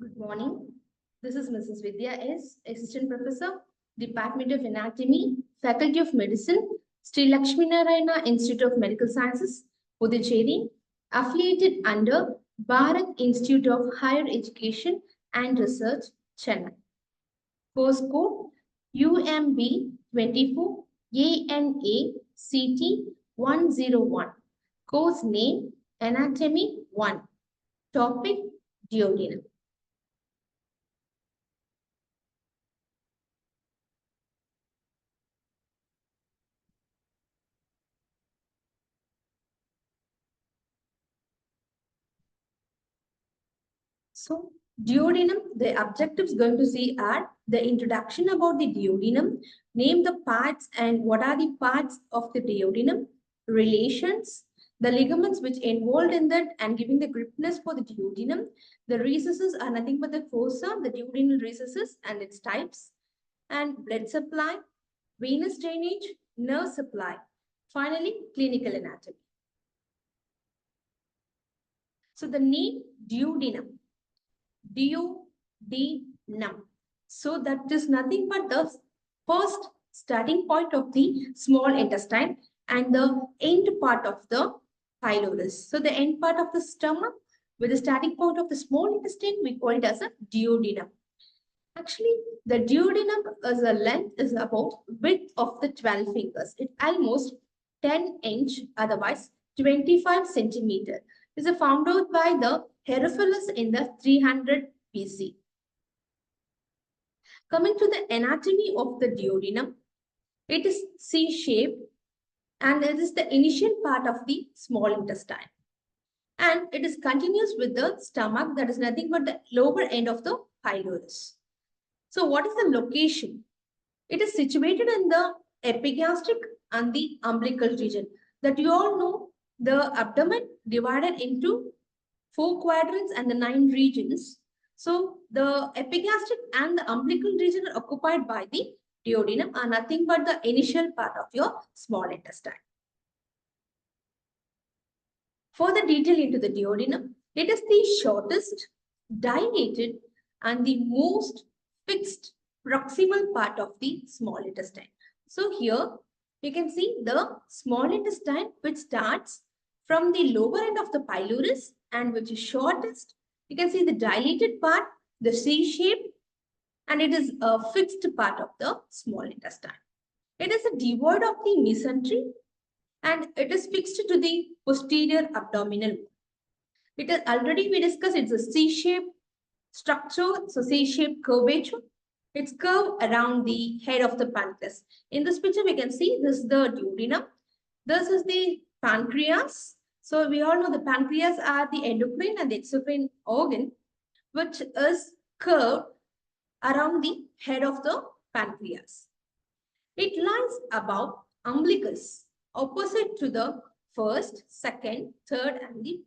Good morning. This is Mrs. Vidya S, Assistant Professor, Department of Anatomy, Faculty of Medicine, Sri Lakshminarayana Institute of Medical Sciences, Puducherry, affiliated under Bharat Institute of Higher Education and Research, Chennai. Course code UMB 24 ANACT 101. Course name Anatomy 1. Topic Duodenum. So, duodenum, the objectives going to see are the introduction about the duodenum, name the parts and what are the parts of the duodenum, relations, the ligaments which involved in that and giving the gripness for the duodenum. The recesses are nothing but the fossa, the duodenal recesses and its types, and blood supply, venous drainage, nerve supply. Finally, clinical anatomy. So the name duodenum. Duodenum. So that is nothing but the first starting point of the small intestine and the end part of the pylorus. So the end part of the stomach with the starting point of the small intestine, we call it as a duodenum. Actually, the duodenum as a length is about width of the 12 fingers. It's almost 10 inch, otherwise 25 centimeter. Is found out by the Herophilus in the 300 BC. Coming to the anatomy of the duodenum, it is C-shaped and it is the initial part of the small intestine. And it is continuous with the stomach, that is nothing but the lower end of the pylorus. So what is the location? It is situated in the epigastric and the umbilical region. That you all know, the abdomen divided into 4 quadrants and the 9 regions. So the epigastric and the umbilical region are occupied by the duodenum are nothing but the initial part of your small intestine. Further detail into the duodenum, it is the shortest, dilated and the most fixed proximal part of the small intestine. So here you can see the small intestine which starts from the lower end of the pylorus and which is shortest. You can see the dilated part, the C-shaped, and it is a fixed part of the small intestine. It is a devoid of the mesentery and it is fixed to the posterior abdominal wall. It is already we discussed it's a C-shaped structure, so C-shaped curvature. It's curved around the head of the pancreas. In this picture, we can see this is the duodenum. This is the pancreas. So we all know the pancreas are the endocrine and the exocrine organ, which is curved around the head of the pancreas. It lies above umbilicus, opposite to the first, second, third, and the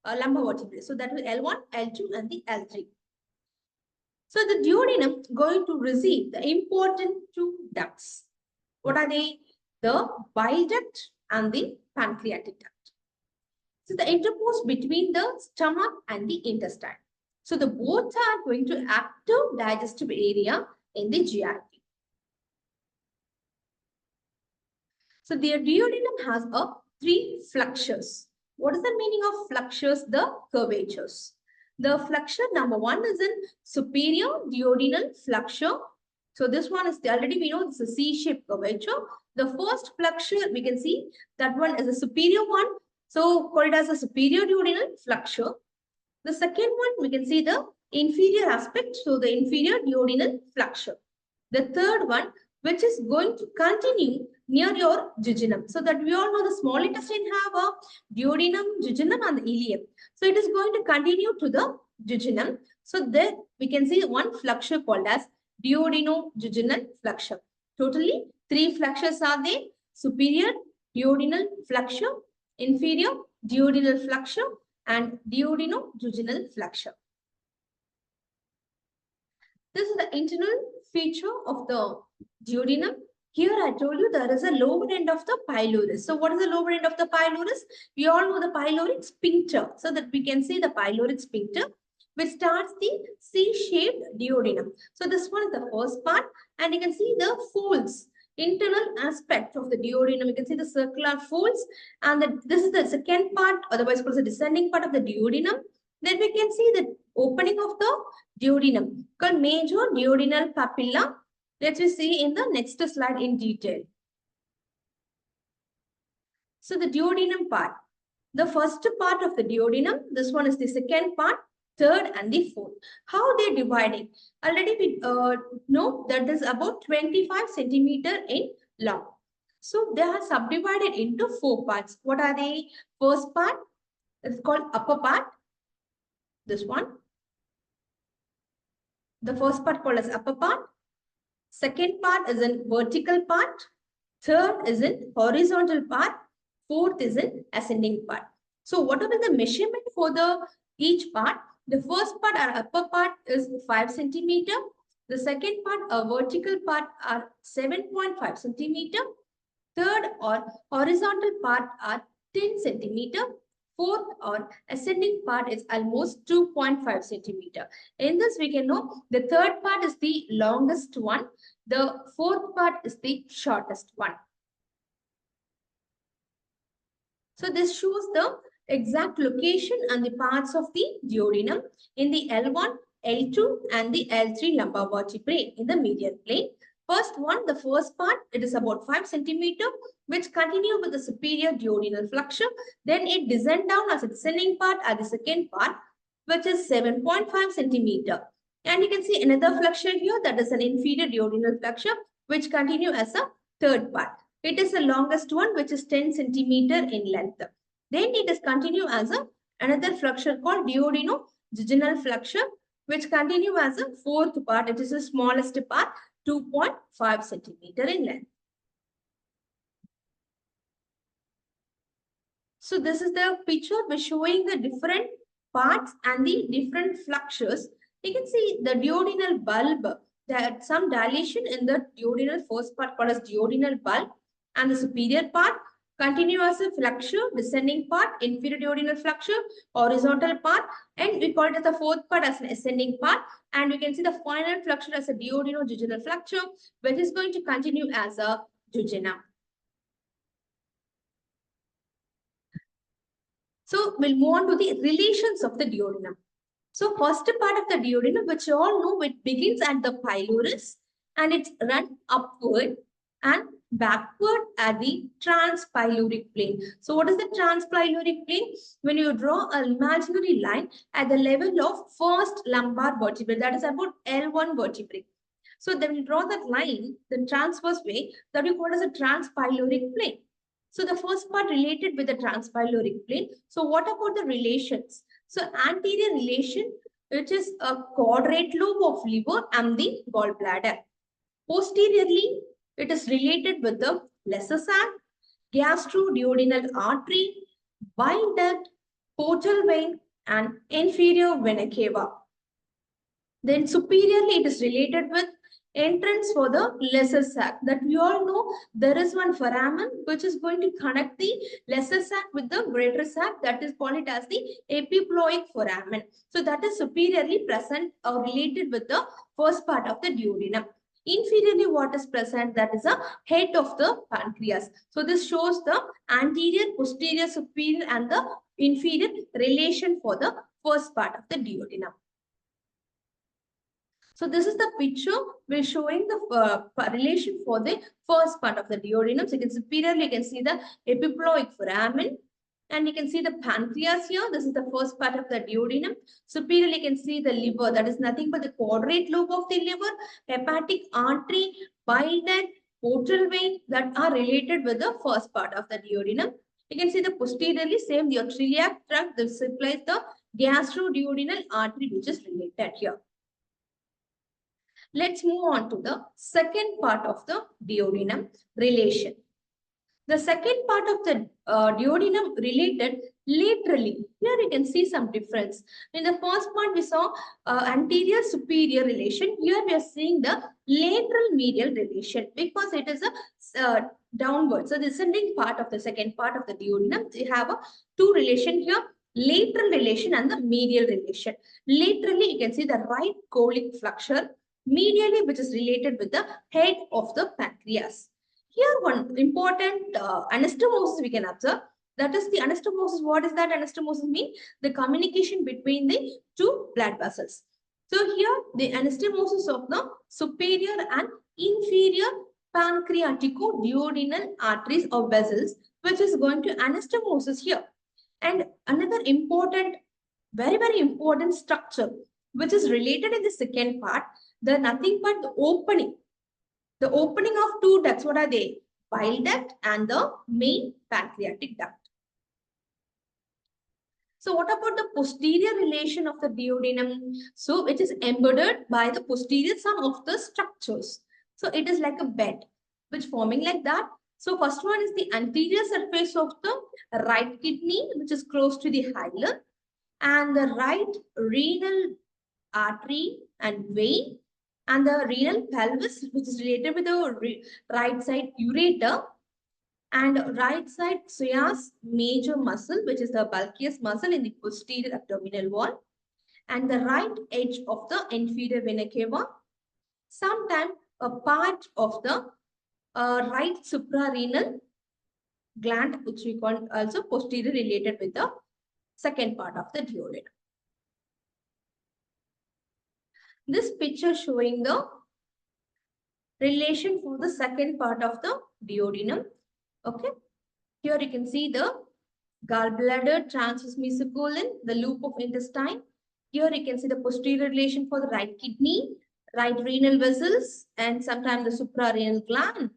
lumbar vertebrae. So that will L1, L2, and the L3. So the duodenum going to receive the important 2 ducts. What are they? The bile duct and the pancreatic duct. So the interpose between the stomach and the intestine. So the both are going to active digestive area in the GIT. So the duodenum has 3 flexures. What is the meaning of flexures? The curvatures. The flexure number 1 is in superior duodenal flexure. So this one is already we know it's a C-shaped curvature. The first flexure we can see that one is a superior one. So called as a superior duodenal flexure. The second one we can see the inferior aspect. So the inferior duodenal flexure. The third one which is going to continue near your jejunum. So that we all know the small intestine have a duodenum, jejunum and the ileum. So it is going to continue to the jejunum. So there we can see one flexure called as duodenojejunal flexure. Totally 3 flexures are there. Superior duodenal flexure, inferior duodenal flexure and duodenojejunal flexure. This is the internal feature of the duodenum. Here I told you there is a lower end of the pylorus. So what is the lower end of the pylorus? We all know the pyloric sphincter. So that we can see the pyloric sphincter which starts the C-shaped duodenum. So this one is the first part, and you can see the folds, internal aspect of the duodenum. You can see the circular folds, and this is the second part, otherwise called the descending part of the duodenum. Then we can see the opening of the duodenum called major duodenal papilla. Let's see in the next slide in detail. So the duodenum part, the first part of the duodenum, this one is the second part, third and the fourth. How they dividing? Already we know that is about 25 centimeter in long. So they are subdivided into 4 parts. What are they? First part is called upper part. This one. The first part called as upper part. Second part is in vertical part. Third is in horizontal part. Fourth is in ascending part. So whatever the measurement for the each part, the first part or upper part is 5 centimeter. The second part or vertical part are 7.5 centimeter. Third or horizontal part are 10 centimeter. Fourth or ascending part is almost 2.5 centimeter. In this we can know the third part is the longest one. The fourth part is the shortest one. So this shows the exact location and the parts of the duodenum in the L1, L2 and the L3 lumbar vertebrae in the medial plane. First one, the first part, it is about 5 centimeter, which continue with the superior duodenal flexure. Then it descend down as a descending part at the second part, which is 7.5 centimeter. And you can see another flexure here, that is an inferior duodenal flexure, which continue as a third part. It is the longest one, which is 10 centimeter in length. Then it is continue as another flexure called duodenojejunal flexure, which continue as a fourth part. It is the smallest part, 2.5 centimeter in length. So this is the picture which showing the different parts and the different flexures. You can see the duodenal bulb. There are some dilation in the duodenal first part called as duodenal bulb, and the superior part continue as a flexure, descending part, inferior duodenal flexure, horizontal part, and we call it as the fourth part as an ascending part. And we can see the final flexure as a duodenojejunal flexure, which is going to continue as a jejunum. So we'll move on to the relations of the duodenum. So first part of the duodenum, which you all know, it begins at the pylorus and it's run upward and backward at the transpyloric plane. So what is the transpyloric plane? When you draw an imaginary line at the level of first lumbar vertebrae, that is about L1 vertebrae. So then you draw that line, the transverse way, that we call as a transpyloric plane. So the first part related with the transpyloric plane. So what about the relations? So anterior relation, which is a quadrate lobe of liver and the gallbladder. Posteriorly, it is related with the lesser sac, gastroduodenal artery, bile duct, portal vein, and inferior vena cava. Then superiorly, it is related with entrance for the lesser sac. That we all know there is one foramen which is going to connect the lesser sac with the greater sac, that is called it as the epiploic foramen. So that is superiorly present or related with the first part of the duodenum. Inferiorly, what is present? That is a head of the pancreas. So this shows the anterior, posterior, superior and the inferior relation for the first part of the duodenum. So this is the picture we're showing the relation for the first part of the duodenum. So you can superiorly, you can see the epiploic foramen and you can see the pancreas here. This is the first part of the duodenum. Superiorly, you can see the liver. That is nothing but the quadrate lobe of the liver, hepatic artery, bile duct, portal vein that are related with the first part of the duodenum. You can see the posteriorly same, the celiac tract. This supplies the gastroduodenal artery which is related here. Let's move on to the second part of the duodenum relation. The second part of the duodenum related laterally. Here you can see some difference. In the first part we saw anterior superior relation. Here we are seeing the lateral medial relation because it is a downward. So the descending part of the second part of the duodenum, we have a two relation here. lateral relation and the medial relation. Laterally, you can see the right colic flexure, medially, which is related with the head of the pancreas. Here, one important anastomosis we can observe. That is the anastomosis. What is that anastomosis mean? The communication between the two blood vessels. So here, the anastomosis of the superior and inferior pancreatico-duodenal arteries or vessels, which is going to anastomosis here. And another important, very important structure, which is related in the second part, the nothing but the opening. The opening of two ducts, what are they? Bile duct and the main pancreatic duct. So what about the posterior relation of the duodenum? So it is embedded by the posterior some of the structures. So it is like a bed, which forming like that. So first one is the anterior surface of the right kidney, which is close to the hilum, and the right renal artery and vein, and the renal pelvis, which is related with the right side ureter, and right side psoas major muscle, which is the bulkiest muscle in the posterior abdominal wall, and the right edge of the inferior vena cava, sometimes a part of the right suprarenal gland, which we call also posterior related with the second part of the duodenum. This picture showing the relation for the second part of the duodenum. Okay, here you can see the gallbladder, transverse mesocolon, the loop of intestine. Here you can see the posterior relation for the right kidney, right renal vessels, and sometimes the suprarenal gland.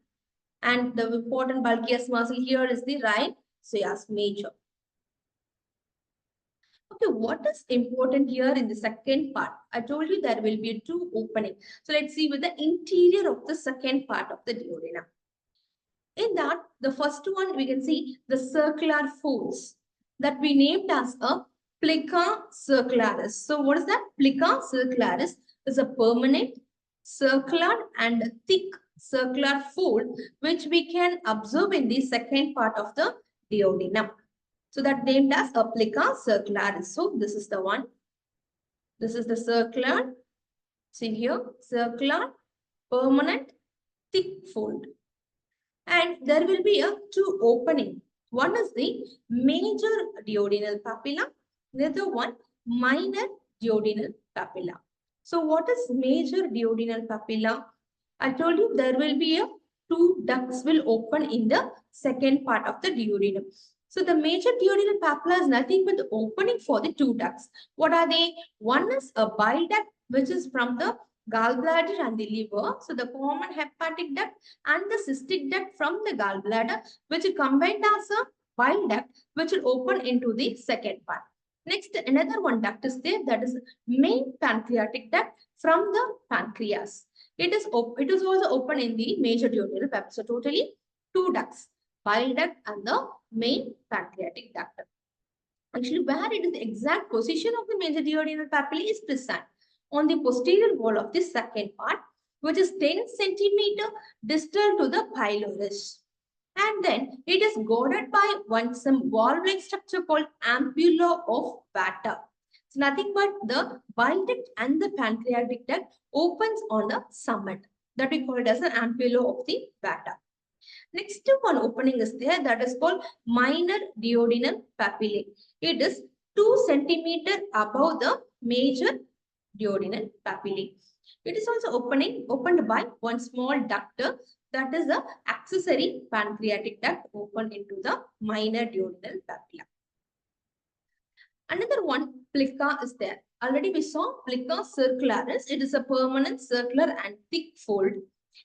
And the important bulkiest muscle here is the right psoas major. Okay, what is important here in the second part? I told you there will be two opening. So let's see with the interior of the second part of the duodenum. In that, the first one we can see the circular folds that we named as a plica circularis. So what is that? Plica circularis is a permanent, circular and thick circular fold which we can observe in the second part of the duodenum. So that named as a plica circularis. So this is the one. This is the circular. See here, circular, permanent, thick fold. And there will be a two opening. One is the major duodenal papilla, the other one minor duodenal papilla. So what is major duodenal papilla? I told you there will be a two ducts will open in the second part of the duodenum. So the major duodenal papilla is nothing but the opening for the two ducts. What are they? One is a bile duct, which is from the gallbladder and the liver. So the common hepatic duct and the cystic duct from the gallbladder, which is combined as a bile duct, which will open into the second part. Next, another one duct is there, that is main pancreatic duct from the pancreas. It is also open in the major duodenal papilla. So totally two ducts, bile duct and the main pancreatic duct. Actually, where it is the exact position of the major duodenal papilla is present on the posterior wall of the second part, which is 10 centimeter distal to the pylorus. And then it is guarded by some valve-like structure called ampulla of Vater. It's nothing but the bile duct and the pancreatic duct opens on the summit. That we call it as an ampulla of the Vater. Next one opening is there, that is called minor duodenal papillae. It is 2 centimeter above the major duodenal papillae. It is also opened by one small duct, that is the accessory pancreatic duct open into the minor duodenal papilla. Another one, plica, is there. Already we saw plica circularis. It is a permanent circular and thick fold.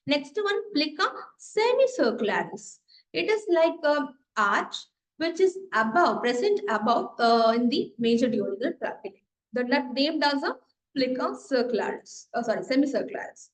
Next one, plica semicircularis. It is like a arch which is present above in the major duodenal papillae. That named as a plica circularis. Semicircularis.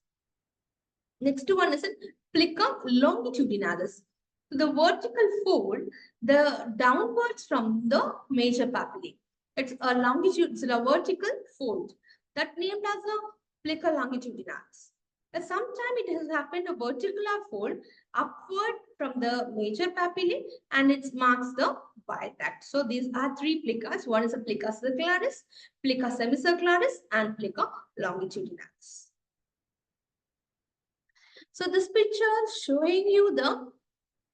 Next one is a plica longitudinalis. So the vertical fold, the downwards from the major papillae. It's a vertical fold that named as a plica longitudinalis. Sometimes it has happened a vertical fold upward from the major papillae and it marks the bile duct. So these are three plicas. One is a plica circularis, plica semicircularis, and plica longitudinalis. So this picture is showing you the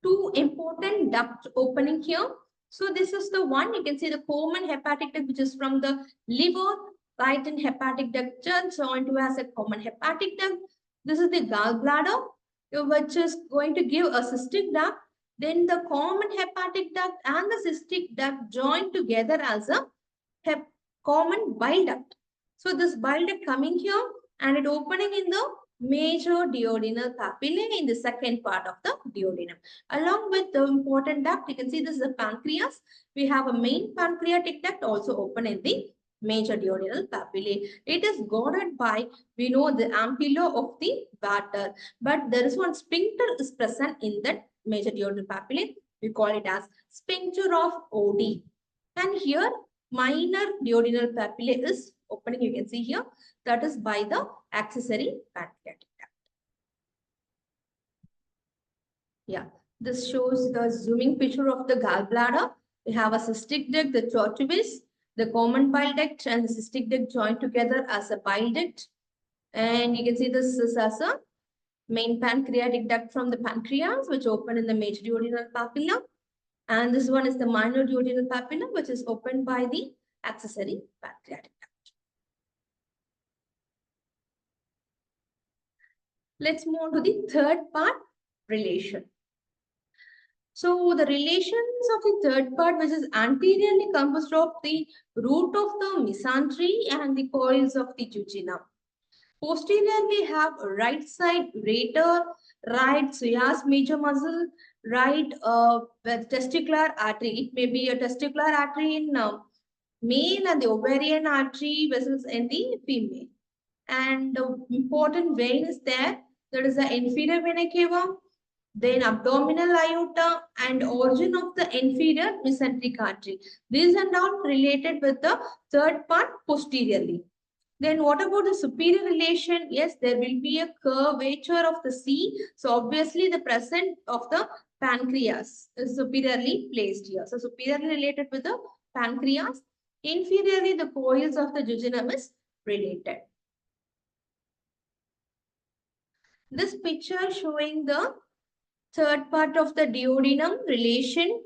two important duct opening here. So this is the one, you can see the common hepatic duct, which is from the liver, right, and hepatic duct joined to as a common hepatic duct. This is the gallbladder, which is going to give a cystic duct. Then the common hepatic duct and the cystic duct joined together as a common bile duct. So this bile duct coming here and it opening in the major duodenal papillae in the second part of the duodenum. Along with the important duct, you can see this is the pancreas. We have a main pancreatic duct also open in the major duodenal papillae. It is guarded by, we know, the ampulla of the water, but there is one sphincter is present in that major duodenal papillae. We call it as sphincter of OD. And here minor duodenal papillae is opening, you can see here, that is by the accessory pancreatic duct. Yeah, this shows the zooming picture of the gallbladder. We have a cystic duct, the tortuous, the common bile duct, and the cystic duct joined together as a bile duct. And you can see this is as a main pancreatic duct from the pancreas, which open in the major duodenal papilla. And this one is the minor duodenal papilla, which is opened by the accessory pancreatic duct. Let's move on to the third part, relation. So the relations of the third part, which is anteriorly composed of the root of the mesentery and the coils of the jejunum. Posteriorly have right side rater, right psoas major muscle, right testicular artery. It may be a testicular artery in male and the ovarian artery vessels in the female. And the important vein is there. There is the inferior vena cava, then abdominal aorta and origin of the inferior mesenteric artery. These are not related with the third part posteriorly. Then what about the superior relation? Yes, there will be a curvature of the C. So obviously the presence of the pancreas is superiorly placed here. So superiorly related with the pancreas. Inferiorly, the coils of the jejunum is related. This picture showing the third part of the duodenum relation.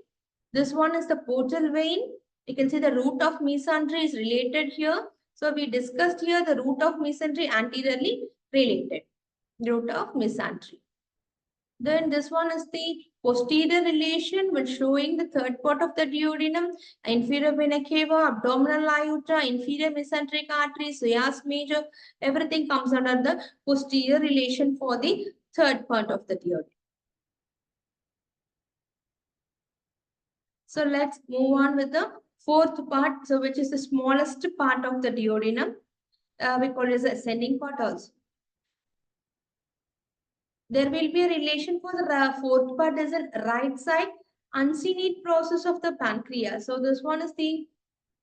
This one is the portal vein. You can see the root of mesentery is related here. So we discussed here the root of mesentery anteriorly related. Root of mesentery. Then this one is the posterior relation, which showing the third part of the duodenum, inferior vena cava, abdominal aorta, inferior mesenteric artery, psoas major. Everything comes under the posterior relation for the third part of the duodenum. So let's move on with the fourth part, so which is the smallest part of the duodenum. We call it as the ascending part also. There will be a relation for the fourth part as a right side uncinate process of the pancreas. So this one is the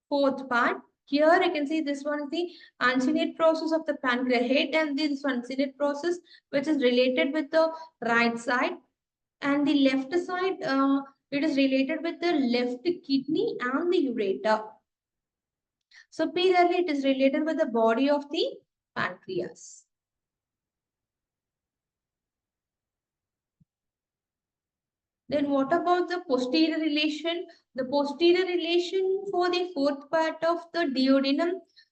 fourth part. Here you can see this one is the uncinate process of the pancreas head and this one uncinate process which is related with the right side, and the left side it is related with the left kidney and the ureter. Superiorly, it is related with the body of the pancreas. Then what about the posterior relation? The posterior relation for the fourth part of the duodenum,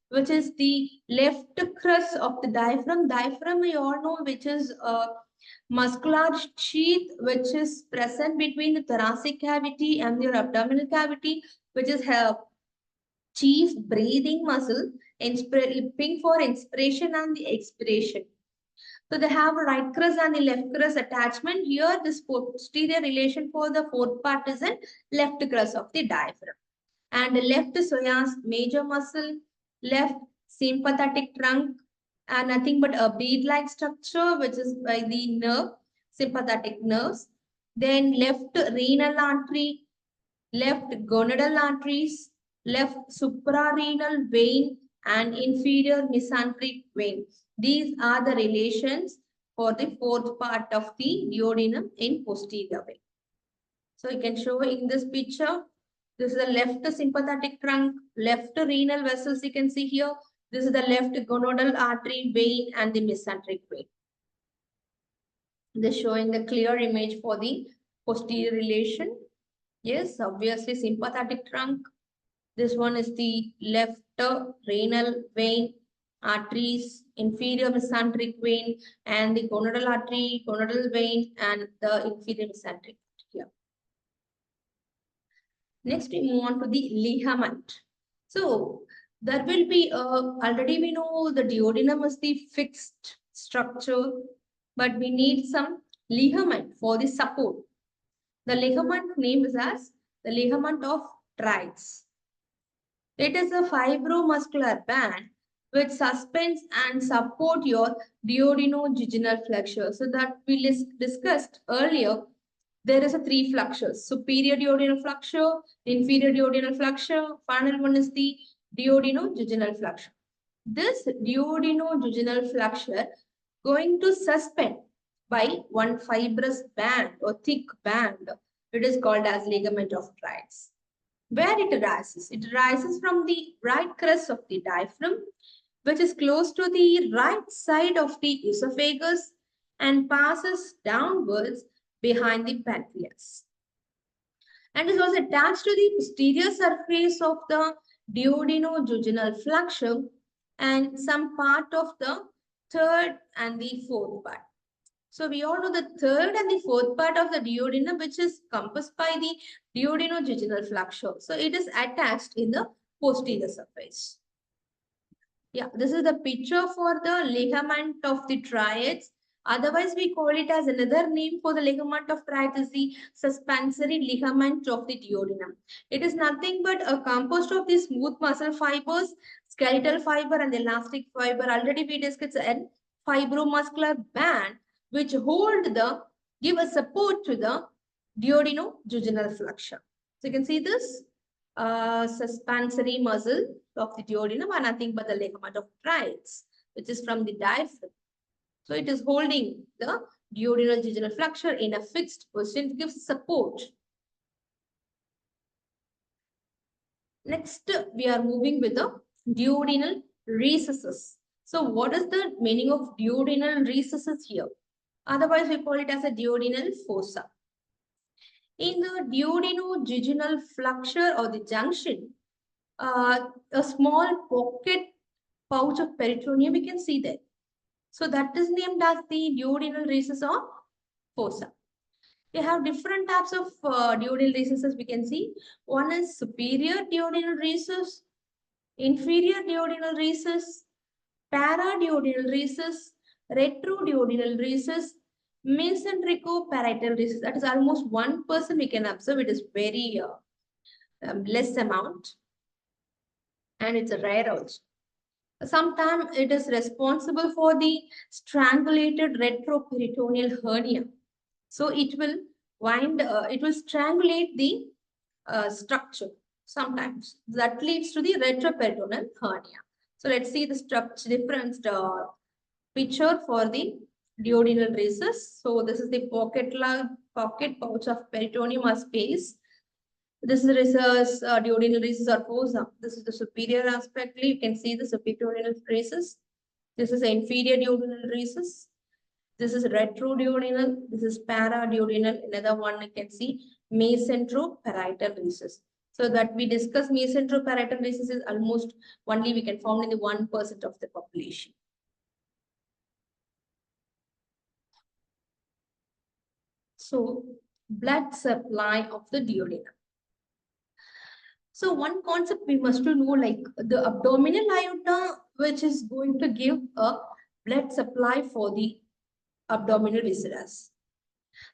which is the left crus of the diaphragm. Diaphragm, we all know, which is a muscular sheath which is present between the thoracic cavity and your abdominal cavity, which is chief breathing muscle, lipping for inspiration and the expiration. So they have a right crus and the left crus attachment. Here, this posterior relation for the fourth part is in left crus of the diaphragm. And the left psoas major muscle, left sympathetic trunk, and nothing but a bead-like structure, which is by the nerve, sympathetic nerves. Then left renal artery, left gonadal arteries, left suprarenal vein, and inferior mesenteric vein. These are the relations for the fourth part of the duodenum in posterior way. So you can show in this picture, this is the left sympathetic trunk, left renal vessels you can see here. This is the left gonadal artery vein and the mesenteric vein. This showing the clear image for the posterior relation. Yes, obviously sympathetic trunk. This one is the left renal vein, arteries, inferior mesenteric vein, and the gonadal artery, gonadal vein, and the inferior mesenteric here. Next, we move on to the ligament. So, there will be, already we know the duodenum is the fixed structure, but we need some ligament for the support. The ligament name is as the ligament of Treitz. It is a fibromuscular band which suspends and support your duodenojejunal flexure. So that we discussed earlier, there is a three flexures: superior duodenal flexure, inferior duodenal flexure, final one is the duodenojejunal flexure. This duodenojejunal flexure going to suspend by one fibrous band or thick band. It is called as ligament of Treitz. Where it arises? It arises from the right crest of the diaphragm, which is close to the right side of the esophagus and passes downwards behind the pancreas. And is also attached to the posterior surface of the duodenojejunal flexure and some part of the third and the fourth part. So we all know the third and the fourth part of the duodenum, which is compassed by the duodenojejunal flexure. So it is attached in the posterior surface. Yeah, this is the picture for the ligament of the Treitz. Otherwise, we call it as another name for the ligament of Treitz is the suspensory ligament of the duodenum. It is nothing but a composed of the smooth muscle fibers, skeletal fiber, and elastic fiber. Already we discussed a fibromuscular band which give a support to the duodenojejunal flexure. So you can see this suspensory muscle of the duodenum are nothing but the ligament of Treitz, which is from the diaphragm. So it is holding the duodenojejunal flexure in a fixed position, gives support. Next, we are moving with the duodenal recesses. So what is the meaning of duodenal recesses here? Otherwise, we call it as a duodenal fossa. In the duodenojejunal flexure or the junction, a small pocket pouch of peritoneum we can see there. So that is named as the duodenal recess or fossa. We have different types of duodenal recesses we can see. One is superior duodenal recess, inferior duodenal recess, paraduodenal recess, retroduodenal recess, mesenterico-parietal recess. That is almost 1% we can observe. It is very less amount. And it's a rare also. Sometimes it is responsible for the strangulated retroperitoneal hernia. So it will strangulate the structure sometimes. That leads to the retroperitoneal hernia. So let's see the structure difference picture for the duodenal recess. So this is the pocket pouch of peritoneum or space. This is recess, duodenal recess or fossa. This is the superior aspect. You can see the superior recess. This is the inferior duodenal recess. This is retroduodenal. This is paraduodenal. Another one you can see mesenteroparietal recess. So that we discuss mesenteroparietal recess is almost only we can found in the 1% of the population. So blood supply of the duodenum. So one concept we must know, like the abdominal aorta, which is going to give a blood supply for the abdominal viscera.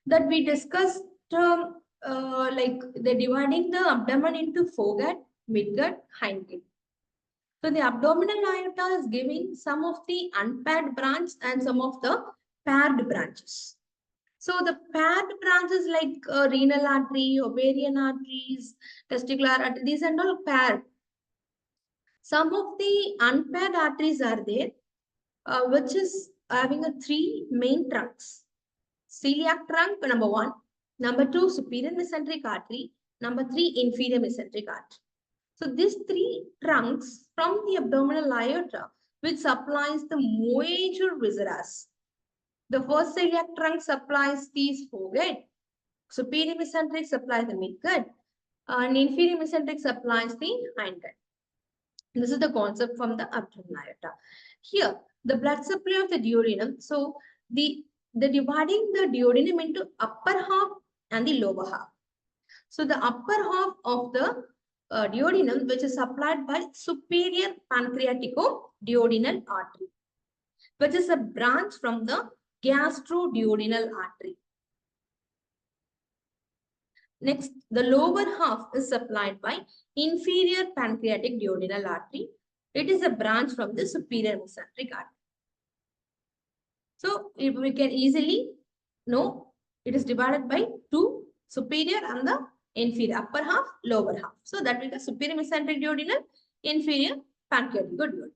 That we discussed, like they're dividing the abdomen into foregut, midgut, hindgut. So the abdominal aorta is giving some of the unpaired branch and some of the paired branches. So the paired branches like renal artery, ovarian arteries, testicular artery, these are all paired. Some of the unpaired arteries are there, which is having a three main trunks. Celiac trunk, number one. Number two, superior mesenteric artery. Number three, inferior mesenteric artery. So these three trunks from the abdominal aorta, which supplies the major viscera. The first celiac trunk supplies the foregut. Superior mesenteric supplies the midgut. And inferior mesenteric supplies the hindgut. This is the concept from the abdominal aorta. Here, the blood supply of the duodenum. So the dividing the duodenum into upper half and the lower half. So the upper half of the duodenum, which is supplied by superior pancreatico-duodenal artery, which is a branch from the gastroduodenal artery. Next, the lower half is supplied by inferior pancreatic duodenal artery. It is a branch from the superior mesenteric artery. So if we can easily know, it is divided by two, superior and the inferior, upper half, lower half. So that will be superior mesenteric duodenal, inferior pancreatic duodenal.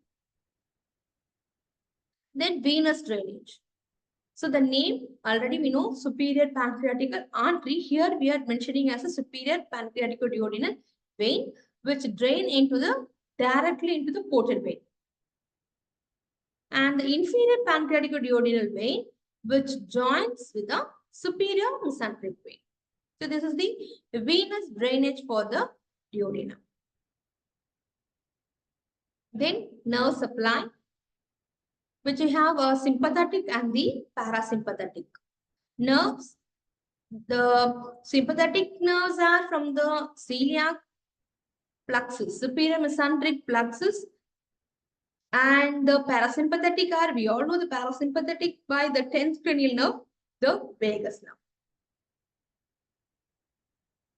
Then venous drainage. So the name already we know, superior pancreatic artery. Here we are mentioning as a superior pancreatic duodenal vein, which drain into the directly into the portal vein. And the inferior pancreatic duodenal vein, which joins with the superior mesenteric vein. So this is the venous drainage for the duodenum. Then nerve supply, which we have a sympathetic and the parasympathetic nerves. The sympathetic nerves are from the celiac plexus, superior mesenteric plexus, and the parasympathetic are, we all know the parasympathetic by the 10th cranial nerve, the vagus nerve.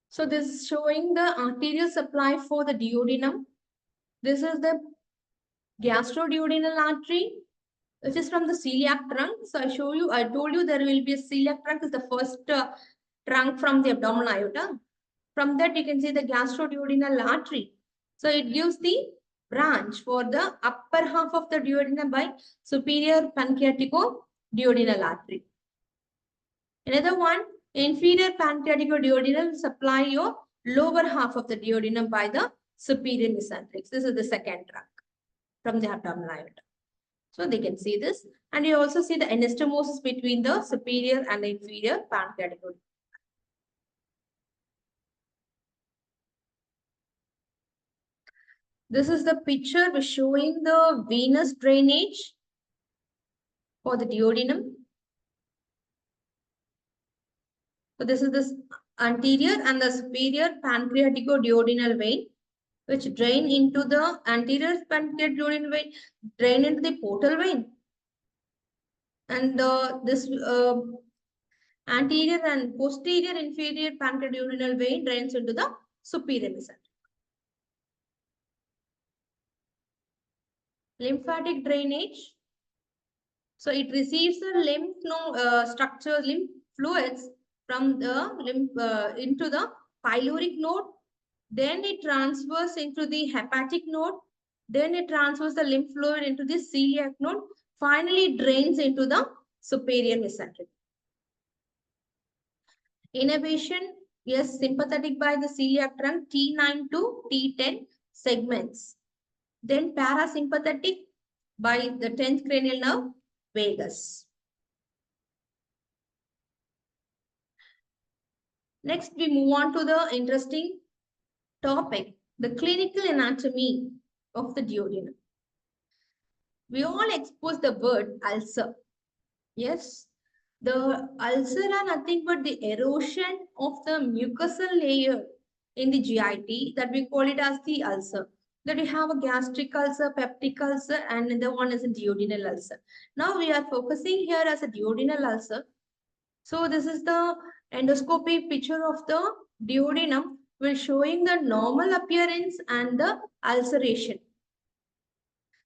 So this is showing the arterial supply for the duodenum. This is the gastroduodenal artery, which is from the celiac trunk. So I told you there will be a celiac trunk is the first trunk from the abdominal aorta. From that you can see the gastroduodenal artery. So it gives the branch for the upper half of the duodenum by superior pancreatico-duodenal artery. Another one, inferior pancreatico-duodenal supply your lower half of the duodenum by the superior mesenteric. This is the second trunk from the abdominal aorta. So they can see this. And you also see the anastomosis between the superior and the inferior pancreatico. This is the picture showing the venous drainage for the duodenum. So this is the anterior and the superior pancreatico-duodenal vein, which drain into the anterior pancreatico-duodenal vein, drain into the portal vein. And this anterior and posterior inferior pancreatico-duodenal vein drains into the superior mesenteric. Lymphatic drainage. So it receives the lymph structure, lymph fluids from the lymph into the pyloric node. Then it transfers into the hepatic node. Then it transfers the lymph fluid into the celiac node. Finally, drains into the superior mesenteric. Innervation, yes, sympathetic by the celiac trunk T9 to T10 segments. Then parasympathetic by the 10th cranial nerve, vagus. Next, we move on to the interesting topic, the clinical anatomy of the duodenum. We all expose the word ulcer. Yes, the ulcer are nothing but the erosion of the mucosal layer in the GIT that we call it as the ulcer. That we have a gastric ulcer, peptic ulcer, and the one is a duodenal ulcer. Now we are focusing here as a duodenal ulcer. So this is the endoscopy picture of the duodenum, will showing the normal appearance and the ulceration.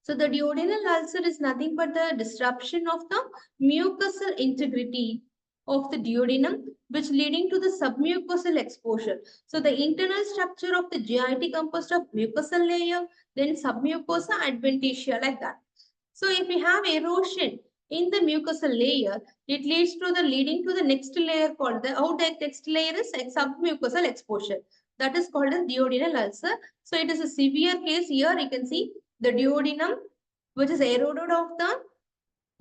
So the duodenal ulcer is nothing but the disruption of the mucosal integrity of the duodenum, which leading to the submucosal exposure. So the internal structure of the GIT composed of mucosal layer, then submucosa adventitia like that. So if we have erosion in the mucosal layer, it leads to the leading to the next layer called the next layer is submucosal exposure. That is called as duodenal ulcer. So it is a severe case. Here you can see the duodenum, which is eroded of the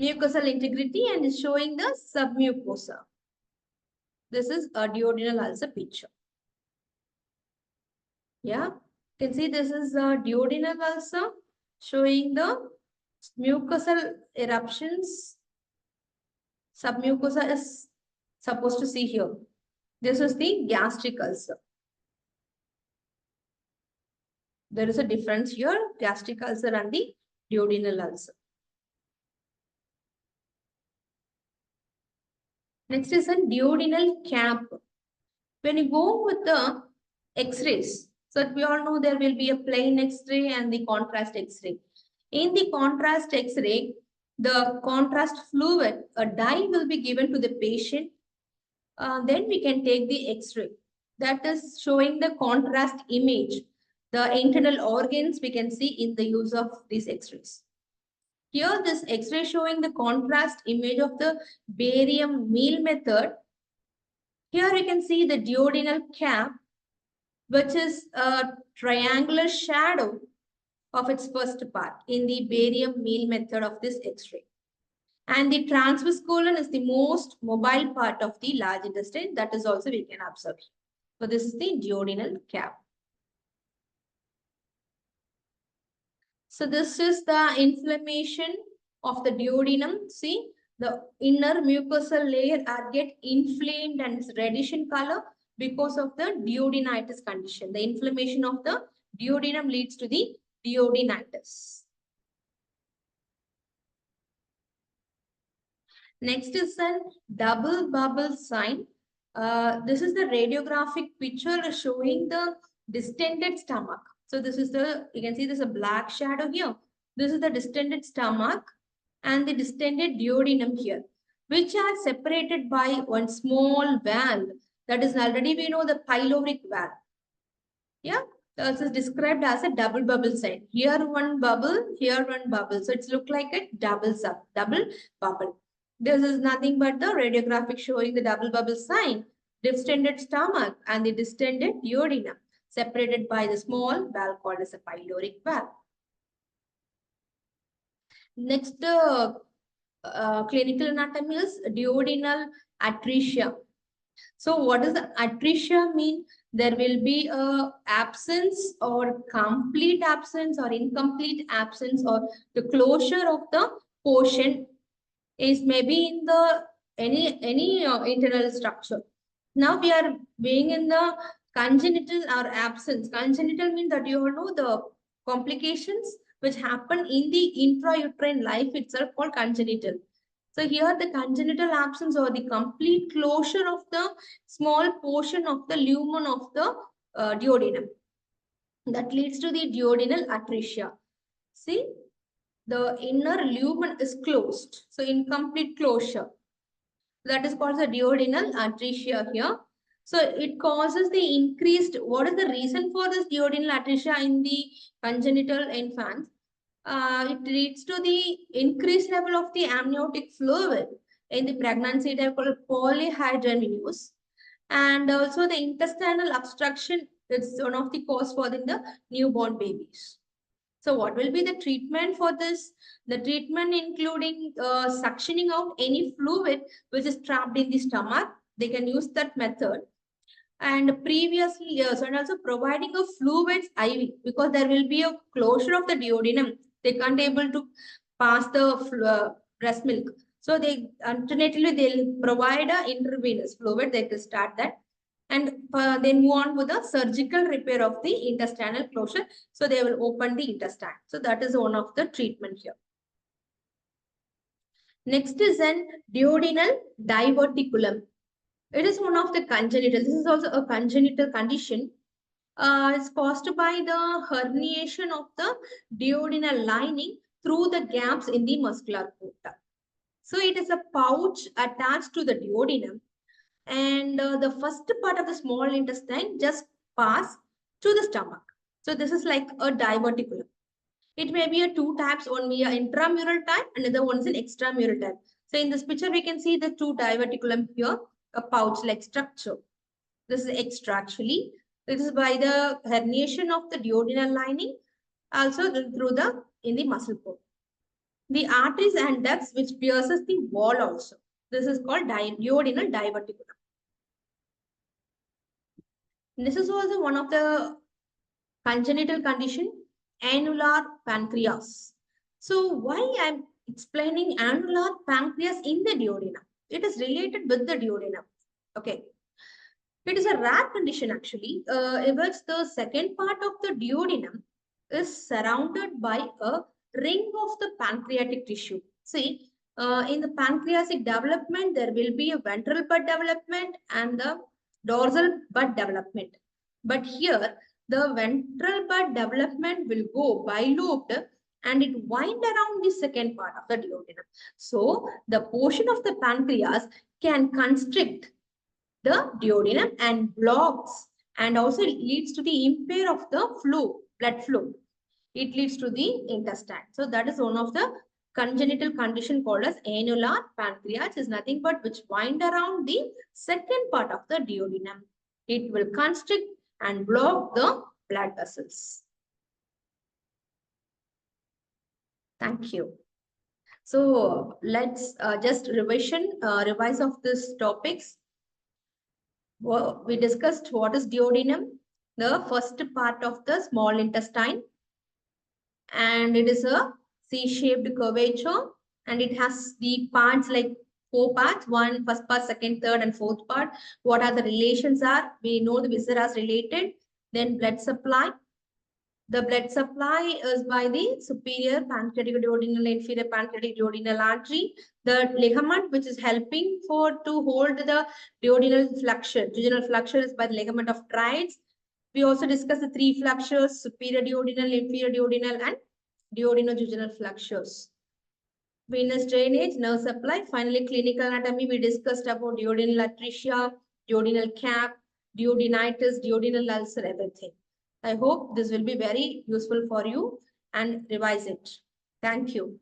mucosal integrity and is showing the submucosa. This is a duodenal ulcer picture. Yeah, you can see this is a duodenal ulcer showing the mucosal eruptions. Submucosa is supposed to see here. This is the gastric ulcer. There is a difference here, gastric ulcer and the duodenal ulcer. Next is a duodenal cap. When you go with the X-rays, so we all know there will be a plain X-ray and the contrast X-ray. In the contrast X-ray, the contrast fluid, a dye will be given to the patient. Then we can take the X-ray. That is showing the contrast image. The internal organs we can see in the use of these X-rays. Here this X-ray showing the contrast image of the barium meal method. Here you can see the duodenal cap, which is a triangular shadow of its first part in the barium meal method of this X-ray. And the transverse colon is the most mobile part of the large intestine. That is also we can observe. So this is the duodenal cap. So this is the inflammation of the duodenum. See, the inner mucosal layer are get inflamed and is reddish in color because of the duodenitis condition. The inflammation of the duodenum leads to the duodenitis. Next is a double bubble sign. This is the radiographic picture showing the distended stomach. So this is the, you can see there's a black shadow here. This is the distended stomach and the distended duodenum here, which are separated by one small valve. That is already we know the pyloric valve. Yeah, this is described as a double bubble sign. Here one bubble, here one bubble. So it's look like a double bubble. This is nothing but the radiographic showing the double bubble sign, distended stomach and the distended duodenum, separated by the small valve called as a pyloric valve. Next, clinical anatomy is duodenal atresia. So what does the atresia mean? There will be a absence or complete absence or incomplete absence or the closure of the portion is maybe in the any internal structure. Now we are being in the congenital or absence. Congenital means that you all know the complications which happen in the intrauterine life itself called congenital. So here the congenital absence or the complete closure of the small portion of the lumen of the duodenum. That leads to the duodenal atresia. See, the inner lumen is closed. So incomplete closure. That is called the duodenal atresia here. So it causes the increased, what is the reason for this duodenal atresia in the congenital infants? It leads to the increased level of the amniotic fluid in the pregnancy type called polyhydramnios. And also the intestinal obstruction is one of the cause for the newborn babies. So what will be the treatment for this? The treatment including suctioning out any fluid which is trapped in the stomach. They can use that method. And previously years, and also providing a fluids IV because there will be a closure of the duodenum. They can't able to pass the breast milk. So they alternatively they'll provide a intravenous fluid. They can start that. And then move on with the surgical repair of the intestinal closure. So they will open the intestine. So that is one of the treatment here. Next is an duodenal diverticulum. It is one of the congenital. This is also a congenital condition. It's caused by the herniation of the duodenal lining through the gaps in the muscular porta. So it is a pouch attached to the duodenum, and the first part of the small intestine just pass to the stomach. So this is like a diverticulum. It may be a two types, one via intramural type, another one is an extramural type. So in this picture, we can see the two diverticulum here, a pouch-like structure. This is extra actually. This is by the herniation of the duodenal lining, also through the in the muscle core. The arteries and ducts which pierces the wall also. This is called duodenal diverticulum. This is also one of the congenital condition, annular pancreas. So why I'm explaining annular pancreas in the duodenum? It is related with the duodenum. Okay. It is a rare condition actually, in which the second part of the duodenum is surrounded by a ring of the pancreatic tissue. See, in the pancreatic development, there will be a ventral bud development and the dorsal bud development. But here, the ventral bud development will go bilobed and it wind around the second part of the duodenum. So, the portion of the pancreas can constrict the duodenum and blocks and also leads to the impair of the flow, blood flow. It leads to the intestine. So that is one of the congenital condition called as annular pancreas, is nothing but which wind around the second part of the duodenum. It will constrict and block the blood vessels. Thank you. So let's just revise of these topics. We discussed what is duodenum, the first part of the small intestine, and it is a C-shaped curvature, and it has the parts like four parts, one, first part, second, third, and fourth part. What are the relations are? We know the viscera is related, then blood supply. The blood supply is by the superior pancreatic duodenal, inferior pancreatic duodenal artery. The ligament which is helping to hold the duodenal flexure. Duodenal flexure is by the ligament of Treitz. We also discussed the three flexures, superior duodenal, inferior duodenal, and duodenojejunal flexures. Venous drainage, nerve supply. Finally, clinical anatomy, we discussed about duodenal atresia, duodenal cap, duodenitis, duodenal ulcer, everything. I hope this will be very useful for you and revise it. Thank you.